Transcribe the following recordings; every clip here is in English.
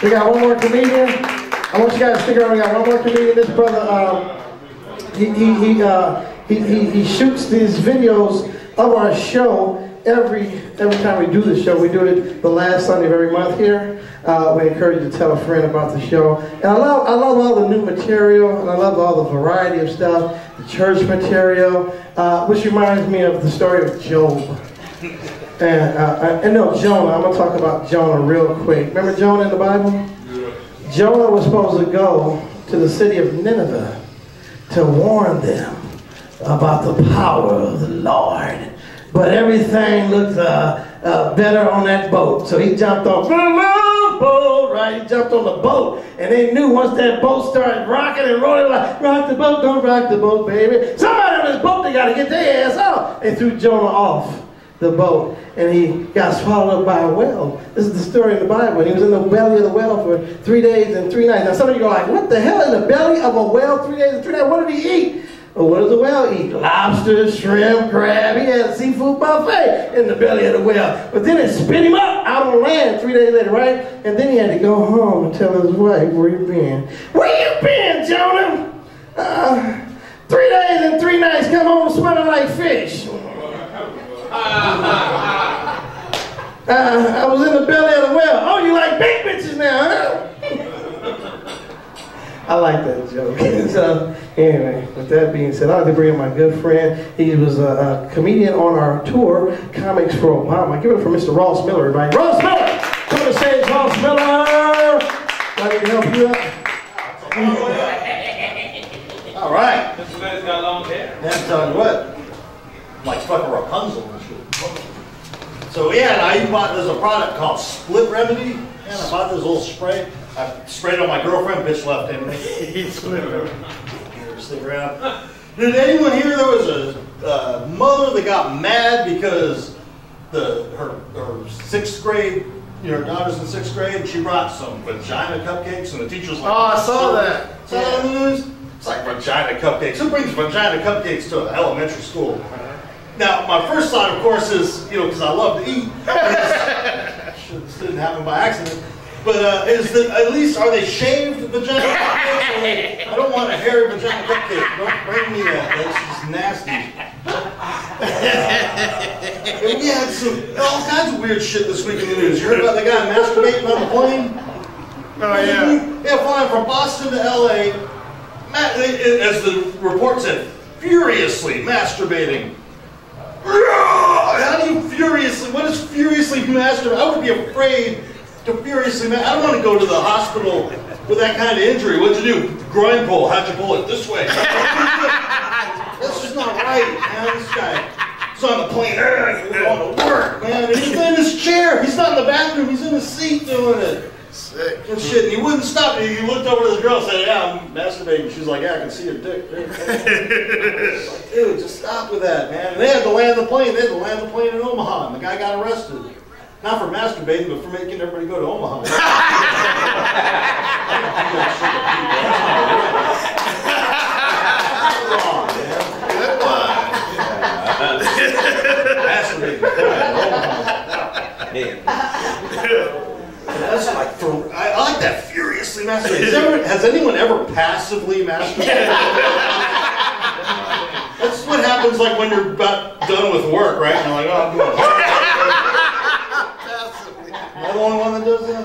We got one more comedian. I want you guys to stick around. We got one more comedian. This brother, he shoots these videos of our show every time we do the show. We do it the last Sunday of every month here. We encourage you to tell a friend about the show. And I love all the new material, and I love all the variety of stuff, the church material, which reminds me of the story of Job. And no, Jonah. I'm going to talk about Jonah real quick. Remember Jonah in the Bible? Yeah. Jonah was supposed to go to the city of Nineveh to warn them about the power of the Lord. But everything looked better on that boat. So he jumped on the boat, right? He jumped on the boat. And they knew once that boat started rocking and rolling, like, rock the boat, don't rock the boat, baby. Somebody on this boat, they got to get their ass out. They threw Jonah off the boat, and he got swallowed up by a whale. This is the story in the Bible. He was in the belly of the whale for 3 days and 3 nights. Now some of you go like, what the hell, in the belly of a whale 3 days and 3 nights? What did he eat? Well, what does the whale eat? Lobster, shrimp, crab. He had a seafood buffet in the belly of the whale. But then it spit him up out on land 3 days later, right? And then he had to go home and tell his wife, where you been? Where you been, Jonah? 3 days and 3 nights, come home smelling like fish. I was in the belly of the whale. Oh, you like big bitches now, huh? I like that joke. So, anyway, with that being said, I'd like to bring in my good friend. He was a comedian on our tour, Comics for Obama. Give it up for Mr. Ross Miller, everybody. Ross Miller! Come to stage, Ross Miller! Let me help you out. All right. This man's got long hair. Yeah, I'm telling you what. Like fucking Rapunzel and shit. So yeah, there's a product called Split Remedy. And I bought this little spray. I sprayed it on my girlfriend, bitch left in me. Split Remedy. Stick around. Did anyone hear there was a mother that got mad because her 6th grade, her daughter's in 6th grade, and she brought some vagina cupcakes, and the teacher was like, oh, I saw that. Saw that on the news? It's like vagina cupcakes. Who brings vagina cupcakes to an elementary school? Now, my first thought, of course, is, because I love to eat. This didn't happen by accident. But is that at least, are they shaved vagina cupcakes? I don't want a hairy vagina cupcake. Don't bring me that. That's just nasty. And we had all kinds of weird shit this week in the news. You heard about the guy masturbating on the plane? Oh, yeah. Yeah, flying from Boston to LA. As the report said, furiously masturbating. How do you furiously, what is furiously masturbate? I would be afraid to furiously masturbate. I don't want to go to the hospital with that kind of injury. What'd you do? Groin pull. How'd you pull it? This way. That's just not right, man. This guy is on the plane. He's going to work, man. And he's in his chair. He's not in the bathroom. He's in his seat doing it. Sick. And shit, and he wouldn't stop. He looked over to the girl and said, yeah, I'm masturbating. She's like, yeah, I can see your dick. It's like, dude, just stop with that, man. And they had to land the plane. They had to land the plane in Omaha, and the guy got arrested. Not for masturbating, but for making everybody go to Omaha. Good one. Masturbating. That's like I like that furiously masturbating. Has anyone ever passively masturbated? That's what happens like when you're about done with work, right? And you're like, oh, I'm doing passively. Am I the only one that does that?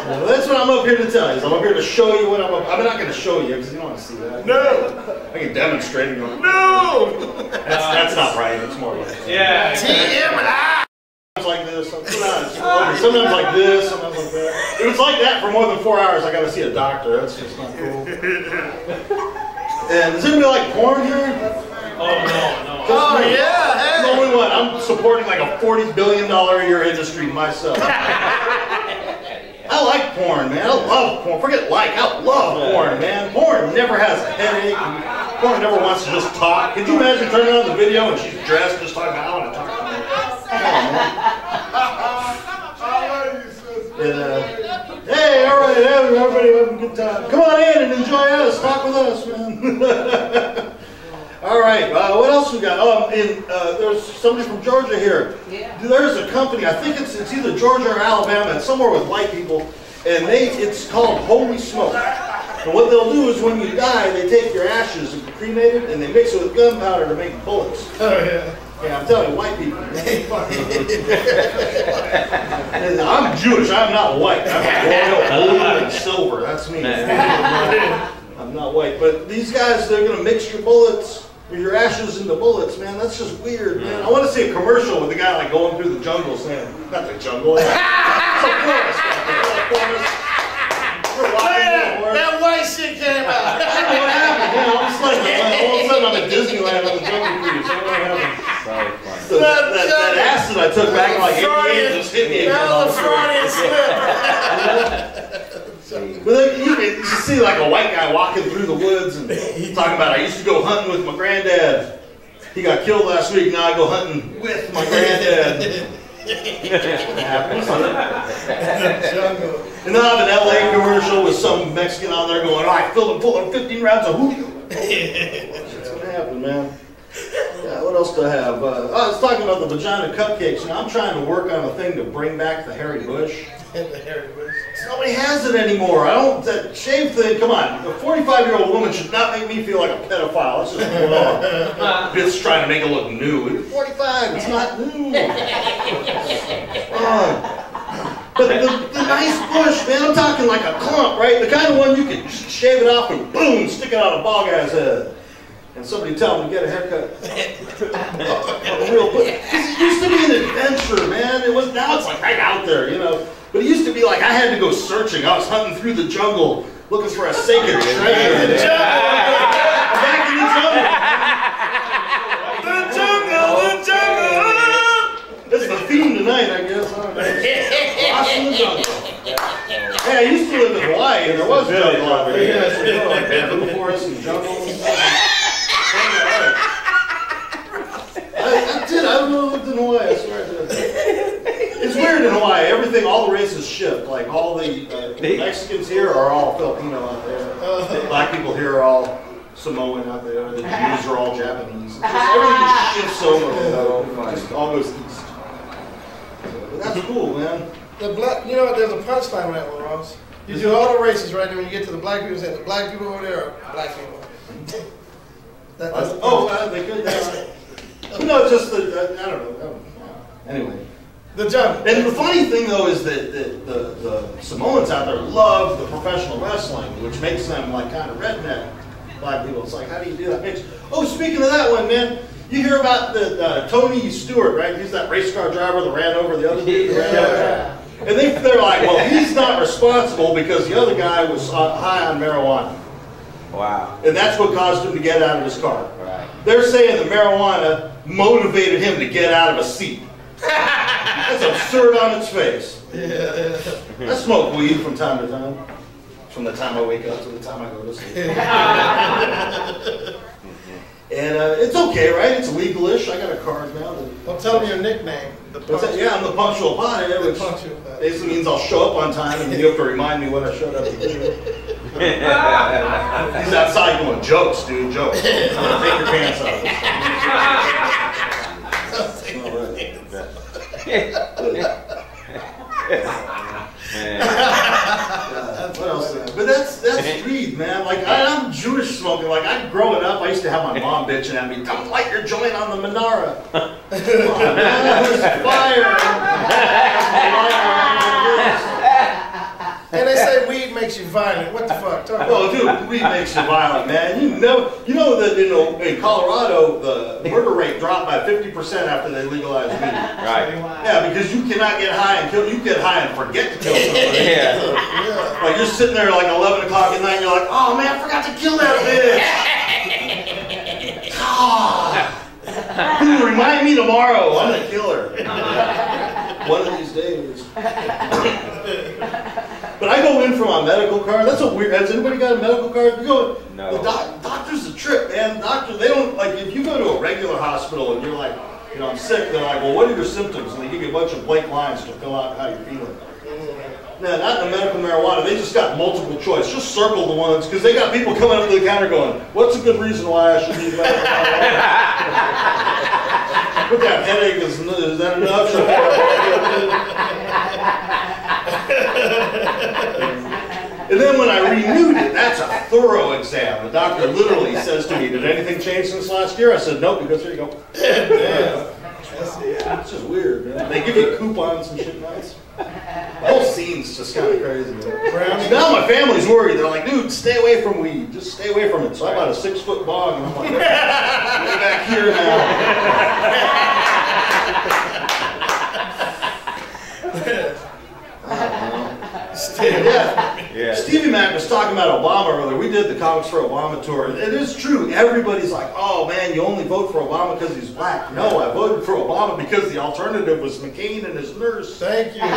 Well, that's what I'm up here to tell you. I'm up here to show you what I'm up. I'm not going to show you because you don't want to see that. No. I can demonstrate it. No. That's not right. It's more like yeah. TMI. Like this, sometimes like this, sometimes like that. If it's like that for more than 4 hours, I gotta see a doctor. That's just not cool. And does anybody like porn here? Oh no. Oh yeah, hey. The only one. I'm supporting like a $40 billion a year industry myself. I like porn, man. I love porn. Forget like, I love porn, man. Porn never has a headache. Porn never wants to just talk. Could you imagine turning on the video and she's dressed just talking about, I want to talk to you. Hey, all right, everybody have a good time. Come on in and enjoy us. Talk with us, man. All right, what else we got? There's somebody from Georgia here. Yeah. There's a company, I think it's either Georgia or Alabama, it's somewhere with white people, and it's called Holy Smoke. And what they'll do is when you die, they take your ashes and cremate it, and they mix it with gunpowder to make bullets. Oh, yeah. Yeah, I'm telling you, white people. I'm Jewish, I'm not white. I'm royal, gold, and silver. That's me. I'm not white. But these guys, they're going to mix your bullets, or your ashes into bullets, man. That's just weird, man. I want to see a commercial with a guy like going through the jungle saying, not the jungle. It's a forest. That white shit came out. I don't know what happened. You know, it's like all of a sudden I'm at Disneyland on the jungle cruise. I don't know what happened. So that acid I took back in like 88 just hit me again. That was a Freudian slip. But then you see like a white guy walking through the woods and talking about, I used to go hunting with my granddad. He got killed last week, now I go hunting with my granddad. And then I have an LA commercial with some Mexican on there going, I filled him full of 15 rounds of Julio. That's what happened, man. Yeah, what else do I have? I was talking about the vagina cupcakes. You know, I'm trying to work on a thing to bring back the hairy bush. The hairy bush. Nobody has it anymore. That shave thing, come on. A 45-year-old woman should not make me feel like a pedophile. That's just wrong. It's trying to make it look new. It's 45, it's not new. But the nice bush, man, I'm talking like a clump, right? The kind of one you can shave it off and boom, stick it on a ball guy's head. And somebody tell him to get a haircut. Real quick. It used to be an adventure, man. Now it's like right out there, you know. But it used to be like I had to go searching. I was hunting through the jungle looking for a sacred treasure. The jungle! I'm back in the jungle. The jungle! That's the theme tonight, I guess. Lost in the jungle. Hey, I used to live in Hawaii, and there was jungle out there. Yeah, like bamboo forest and jungle and stuff. I did. I lived in Hawaii. I swear I did. It's weird in Hawaii. Everything, all the races shift. Like all the Mexicans here are all Filipino out there. The black people here are all Samoan out there. The Jews are all Japanese. Everything shifts over. It just all goes east. But that's cool, man. The black, you know what? There's a punchline on that one, Ross. You do all the races right there. When you get to the black people, say the black people over there are black people. They could. No, just I don't know. Anyway. The jungle. And the funny thing, though, is that the Samoans out there love the professional wrestling, which makes them like kind of redneck black people. It's like, how do you do that mix? Oh, speaking of that one, man, you hear about the Tony Stewart, right? He's that race car driver that ran over the other dude. Yeah. And they're like, well, he's not responsible because the other guy was high on marijuana. Wow. And that's what caused him to get out of his car. Right. They're saying the marijuana motivated him to get out of a seat. That's absurd on its face. Yeah. I smoke weed from time to time. From the time I wake up to the time I go to sleep. And it's okay, right? It's legalish. I got a card now. Don't tell me your nickname. Yeah, I'm the punctual pothead, which basically means I'll show up on time and you have to remind me when I showed up to do it. He's outside going, jokes, dude, jokes. Take your pants off. What else? But that's street, man. Like I'm Jewish smoking. Like growing up, I used to have my mom bitching at me, "Don't light your joint on the menorah." Come on, man, there's fire. And they say weed makes you violent. What the fuck? Oh, dude, weed makes you violent, man. You know that in Colorado the murder rate dropped by 50% after they legalized weed. Right. Yeah, because you cannot get high and kill. You get high and forget to kill somebody. Yeah. Like you're sitting there like 11 o'clock at night, and you're like, oh man, I forgot to kill that bitch. Oh, remind me tomorrow. I'm gonna kill her. One of these days. But I go in for my medical card. That's a weird. Has anybody got a medical card? You go. No. The doctor's a trip, man. Doctor, they don't like if you go to a regular hospital and you're like, I'm sick. They're like, well, what are your symptoms? And they give you a bunch of blank lines to fill out how you're feeling. No, not in the medical marijuana. They just got multiple choice. Just circle the ones, because they got people coming up to the counter going, what's a good reason why I should need medical marijuana? Put that headache, is that enough? And then when I renewed it, that's a thorough exam. The doctor literally says to me, did anything change since last year? I said, nope. He goes, here you go. Yeah. It's just weird, man. They give you coupons and shit nice. The whole scene's just kind of crazy. Man. Now my family's worried. They're like, dude, stay away from weed. Just stay away from it. So I bought a 6-foot bog, and I'm like, way back here now. Yeah. Stevie Mack was talking about Obama earlier. We did the Comics for Obama tour. It is true. Everybody's like, oh man, you only vote for Obama because he's black. No, I voted for Obama because the alternative was McCain and his nurse. Thank you. I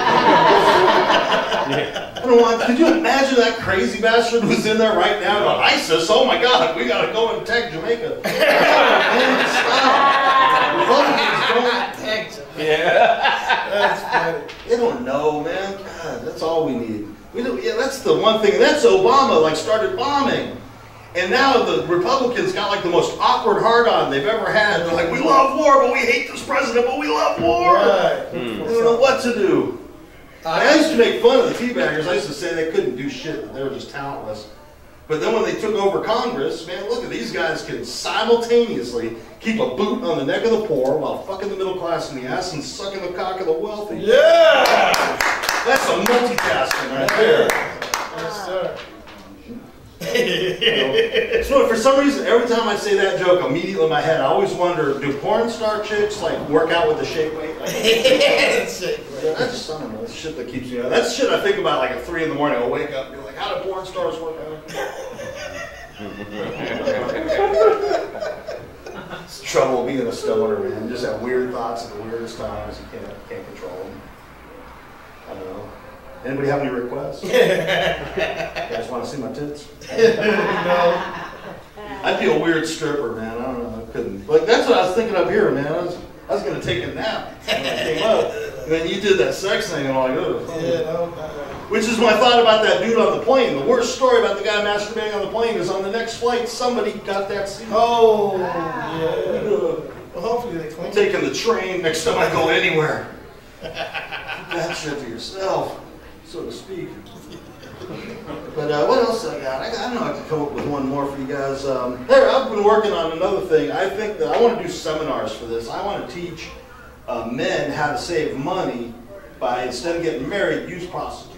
don't want. Could you imagine that crazy bastard was in there right now going, ISIS, oh my God, we got to go and tag Jamaica. Man, stop. Republicans don't tag Jamaica. Yeah. That's funny. They don't know, man. God, that's all we need. That's the one thing. And that's Obama, like, started bombing. And now the Republicans got, like, the most awkward hard-on they've ever had. They're like, we love war, but we hate this president, but we love war. Right. They don't know what to do. I used to make fun of the teabaggers. I used to say they couldn't do shit. They were just talentless. But then when they took over Congress, man, look at these guys can simultaneously keep a boot on the neck of the poor while fucking the middle class in the ass and sucking the cock of the wealthy. Yeah! That's a multitasking right there. Yes, sir. So for some reason, every time I say that joke, immediately in my head, I always wonder, do porn star chicks like work out with the shake weight? Like, that's just, I don't know, that's shit that keeps me up. That's shit I think about like at 3 in the morning. I'll wake up and be like, how do porn stars work out? It's trouble being a stoner, man. You just have weird thoughts at the weirdest times. You can't control them. I don't know. Anybody have any requests? You guys want to see my tits? No. I'd be a weird stripper, man. I don't know. I couldn't. Like, that's what I was thinking up here, man. I was going to take a nap when I came up. And then you did that sex thing, and I'm like, ugh. Yeah, no. Which is my thought about that dude on the plane. The worst story about the guy masturbating on the plane is on the next flight, somebody got that scene. Oh, yeah. Well, hopefully they clean. I'm taking the train next time I go anywhere. Keep that shit to yourself, so to speak. But what else I got? I don't know. I can come up with one more for you guys. Hey, I've been working on another thing. I think that I want to do seminars for this. I want to teach men how to save money by, instead of getting married, use prostitutes.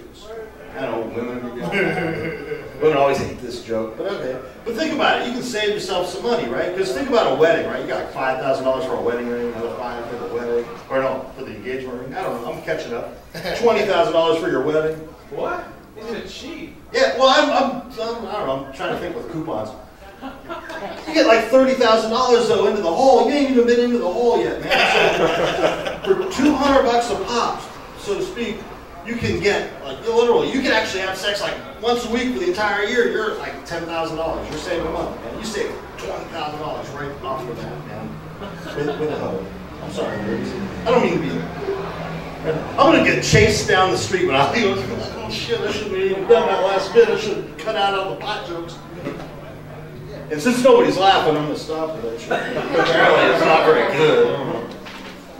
I know women always hate this joke, but okay. But think about it. You can save yourself some money, right? Because think about a wedding, right? You got like $5,000 for a wedding ring, another $5,000 for the wedding, or no, for the engagement ring. I don't know. I'm catching up. $20,000 for your wedding. What? These are cheap. Yeah. Well, I don't know. I'm trying to think with coupons. You get like $30,000 though into the hole. You ain't even been into the hole yet, man. So for $200 a pop, so to speak, you can get like literally. You can actually have sex like once a week for the entire year. You're at like $10,000. You're saving money, man. You save $20,000 right off the bat, man. With a hoe. I'm sorry, ladies. I don't mean to be. I'm gonna get chased down the street when I leave. Oh shit! I shouldn't have even done that last bit. I should have cut out all the pot jokes. And since nobody's laughing, I'm going to stop with that shit. Apparently it's not very good.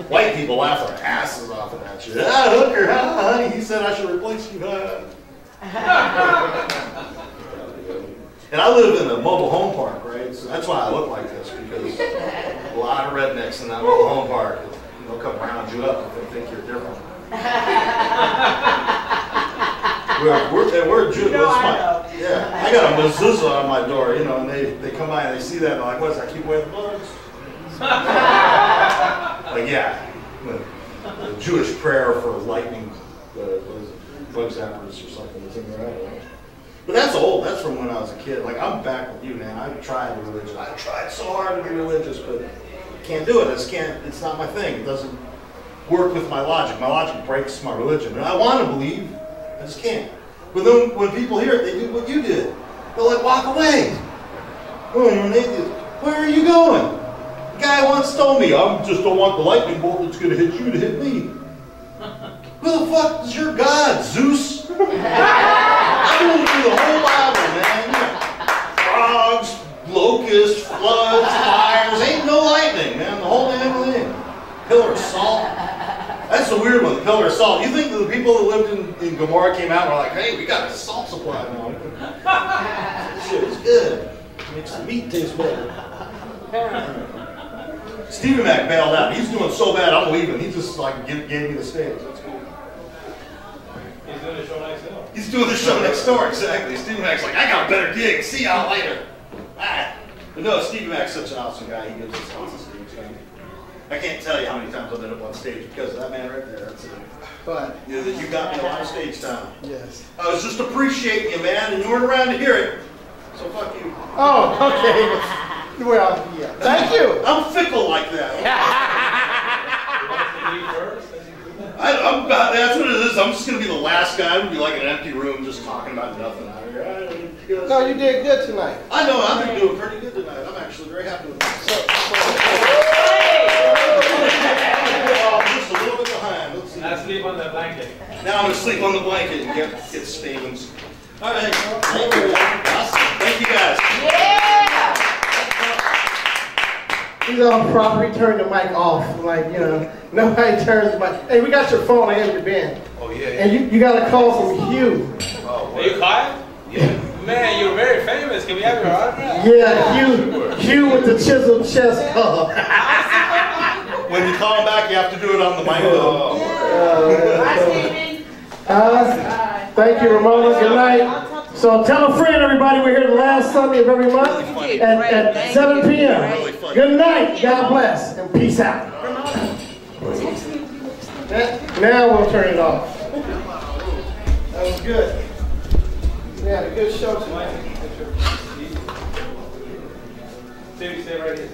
White people laugh their asses off of that shit. Ah, hooker, honey, he said I should replace you. And I live in a mobile home park, right? So that's why I look like this, because a lot of rednecks in that mobile home park, they'll come round you up if they think you're different. We're Jews. Yeah, I got a mezuzah on my door, you know, and they come by and they see that and they're like, what is that, keep away the bugs? Like, yeah, the Jewish prayer for lightning, bug zappers or something that's in there, I don't know. But that's old, that's from when I was a kid. Like, I'm back with you, man. I've tried religion. I tried so hard to be religious, but can't do it. It's not my thing. It doesn't work with my logic. My logic breaks my religion. And I want to believe, I just can't. But then when people hear it, they do what you did. They'll like walk away. Oh, you're an atheist. Where are you going? The guy once told me, I just don't want the lightning bolt that's going to hit you to hit me. Who Who the fuck is your God, Zeus? I'm going through the whole Bible, man. You know, frogs, locusts, floods, fires. Ain't no lightning, man. The whole damn thing. Pillar of salt. That's the weird one, the pillar of salt. You think that the people that lived in Gomorrah came out and were like, hey, we got a salt supply now. This shit is good. Makes the meat taste better. Stevie Mack bailed out. He's doing so bad, I'm leaving. He just like gave me the stage. That's cool. He's doing the show next door. He's doing the show next door, exactly. Stevie Mack's like, I got a better gig. See y'all later. Ah. But no, Stevie Mack's such an awesome guy. He gives us lots of stage time. I can't tell you how many times I've been up on stage because of that man right there. That's it. But You know, that you got me a lot of stage time. yes. I was just appreciating you, man, and you weren't around to hear it. So fuck you. Oh, okay. Well, yeah. Thank you. I'm fickle like that. That's what it is. I'm just going to be the last guy. I'm going to be like an empty room just talking about nothing out here. No, you did good tonight. I know. I've been doing pretty good tonight. I'm actually very happy with myself. Just a little bit behind. Let's see. Now sleep on the blanket. Now I'm going to sleep on the blanket and get Stevens. All right. Thank you. Awesome. Thank you guys. Yeah! He's on property, turn the mic off. Like, you know, nobody turns the mic. Hey, we got your phone. I gave it to Ben. Oh, yeah. And you got a call from Hugh. Oh, are you quiet? Yeah. Man, you're very famous. Can we have your autograph? Yeah, Hugh with the chiseled chest color. When you call him back, you have to do it on the mic, though. Thank you, Ramona. Good night. So tell a friend, everybody. We're here the last Sunday of every month at 7 p.m. Good night. God bless. And peace out. Now we'll turn it off. That was good. We had a good show tonight. Stevie, stay right here.